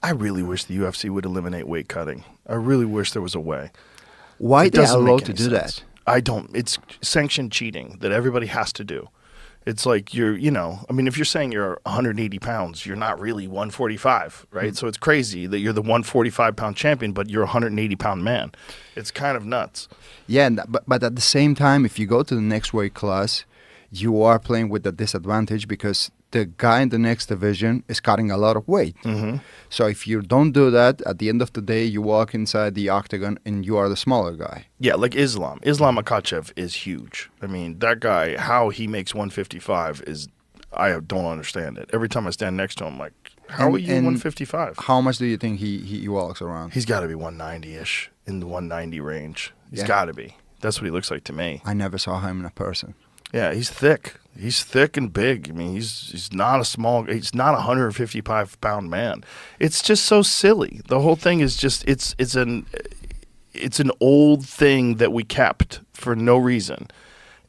I really wish the UFC would eliminate weight cutting. I really wish there was a way. Why It they doesn't allowed make to any do sense. that? I don't. It's sanctioned cheating that everybody has to do. It's like if you're saying you're 180 pounds, you're not really 145, right? So it's crazy that you're the 145-pound champion, but you're a 180-pound man. It's kind of nuts. Yeah, but at the same time, if you go to the next weight class, you are playing with a disadvantage because the guy in the next division is cutting a lot of weight. Mm-hmm. So if you don't do that, at the end of the day, you walk inside the octagon and you are the smaller guy. Yeah, like Islam. Islam Makhachev is huge. I mean, that guy, how he makes 155 is, I don't understand it. Every time I stand next to him, like, how are you 155? How much do you think he walks around? He's got to be 190-ish, in the 190 range. He's Yeah. got to be. That's what he looks like to me. I never saw him in a person. Yeah, he's thick. He's thick and big. I mean, he's not a small. He's not a 155-pound man. It's just so silly. The whole thing is just it's an old thing that we kept for no reason.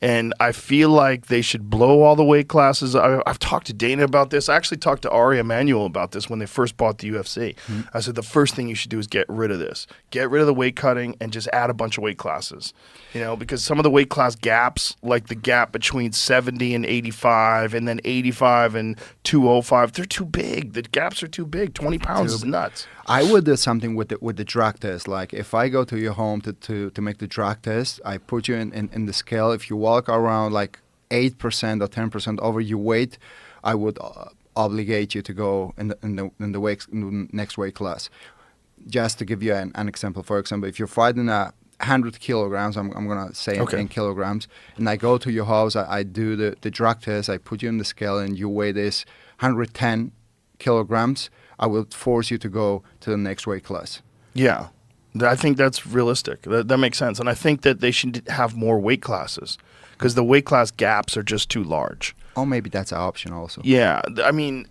And I feel like they should blow all the weight classes. I've talked to Dana about this. I actually talked to Ari Emanuel about this when they first bought the UFC. I said, the first thing you should do is get rid of this. Get rid of the weight cutting and just add a bunch of weight classes. Because some of the weight class gaps, like the gap between 70 and 85 and then 85 and 205, they're too big. The gaps are too big. 20 pounds is nuts. I would do something with the drug test. Like if I go to your home to make the drug test, I put you in the scale. If you walk around like 8% or 10% over your weight, I would obligate you to go in the next weight class. Just to give you an example, for example, if you're fighting 100 kilograms, I'm gonna say in kilograms, and I go to your house, I do the drug test, I put you in the scale, and your weight is 110 kilograms. I will force you to go to the next weight class. Yeah, I think that's realistic. That makes sense. And I think that they should have more weight classes because the weight class gaps are just too large. Or maybe that's an option also. Yeah, I mean,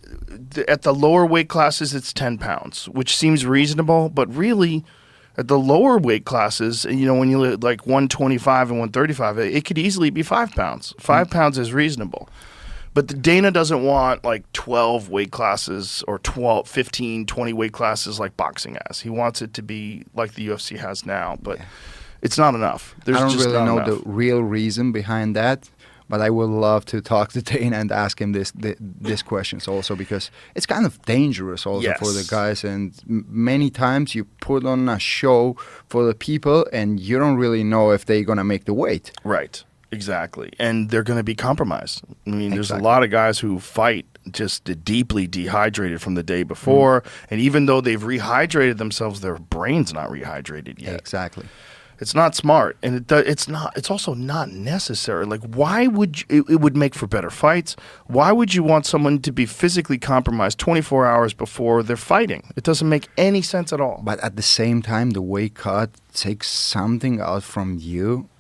at the lower weight classes, it's 10 pounds, which seems reasonable. But really, at the lower weight classes, when you look like 125 and 135, it could easily be 5 pounds. 5 pounds is reasonable. But the Dana doesn't want like 12 weight classes or 12, 15, 20 weight classes like boxing has. He wants it to be like the UFC has now, but it's not enough. I don't really know the real reason behind that, but I would love to talk to Dana and ask him this questions also because it's kind of dangerous also for the guys. And many times you put on a show for the people and you don't really know if they're going to make the weight. Right. Exactly. And they're going to be compromised. I mean, there's a lot of guys who fight just deeply dehydrated from the day before. And even though they've rehydrated themselves, their brain's not rehydrated yet. Exactly. It's not smart. And it's also not necessary. Like, why would it would make for better fights? Why would you want someone to be physically compromised 24 hours before they're fighting? It doesn't make any sense at all. But at the same time, the weight cut takes something out from you.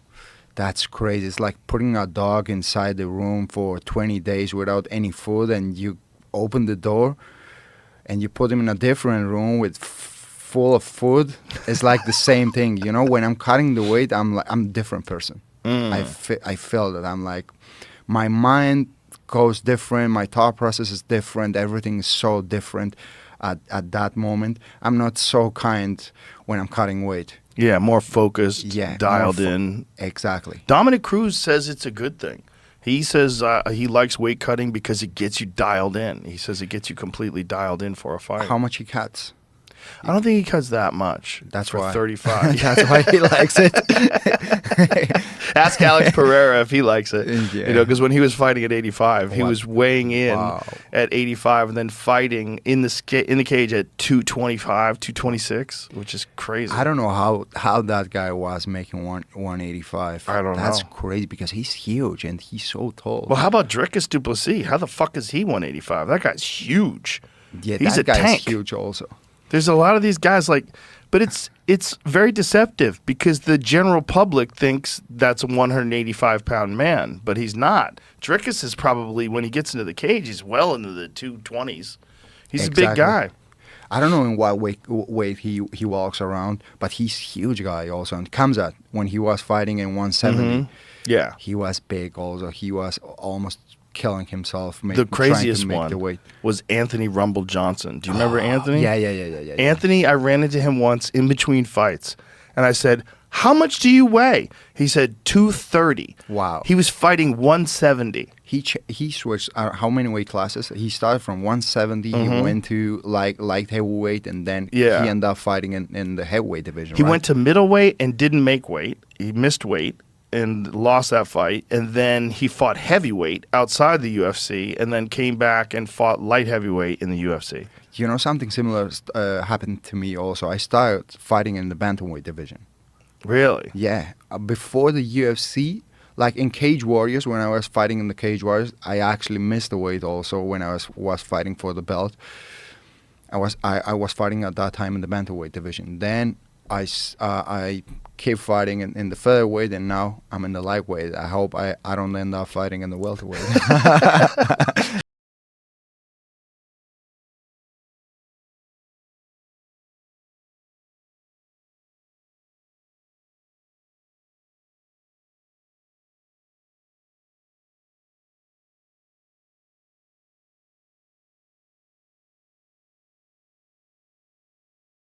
That's crazy. It's like putting a dog inside the room for 20 days without any food, and you open the door and you put him in a different room with full of food. It's like the same thing. When I'm cutting the weight, I'm a different person. I feel that I'm like, my mind goes different. My thought process is different. Everything is so different at that moment. I'm not so kind when I'm cutting weight. Yeah, more focused, dialed in. Exactly. Dominic Cruz says it's a good thing. He says he likes weight cutting because it gets you dialed in. He says it gets you completely dialed in for a fight. How much he cuts? I don't think he cuts that much. That's for why. 35. That's why he likes it. Ask Alex Pereira if he likes it. Yeah. Because when he was fighting at 85, he was weighing in Wow. at 85 and then fighting in the cage at 225, 226, which is crazy. I don't know how that guy was making 185. I don't know. That's crazy because he's huge and he's so tall. Well, how about Dricus du Plessis? How the fuck is he 185? That guy's huge. Yeah, he's that a guy tank. is huge also. There's a lot of these guys but it's very deceptive because the general public thinks that's a 185-pound man, but he's not. Dricus is probably, when he gets into the cage, he's well into the 220s. He's a big guy. I don't know in what weight he walks around, but he's a huge guy also. And Khamzat, when he was fighting in 170, Yeah. he was big also. He was almost killing himself. The craziest trying to make one the weight. was Anthony Rumble Johnson. Do you remember Anthony? Yeah. Anthony, I ran into him once in between fights, and I said, "How much do you weigh?" He said 230. Wow. He was fighting 170. He switched how many weight classes? He started from 170. He went to light heavyweight, and then he ended up fighting in the heavyweight division. He went to middleweight and didn't make weight. He missed weight and lost that fight, and then he fought heavyweight outside the UFC, and then came back and fought light heavyweight in the UFC. You know, something similar happened to me also. I started fighting in the bantamweight division. Really? Yeah. Before the UFC, like in Cage Warriors, when I was fighting in the Cage Warriors, I actually missed the weight also when I was fighting for the belt. I was fighting at that time in the bantamweight division. Then I kept fighting in the featherweight, and now I'm in the lightweight. I hope I don't end up fighting in the welterweight.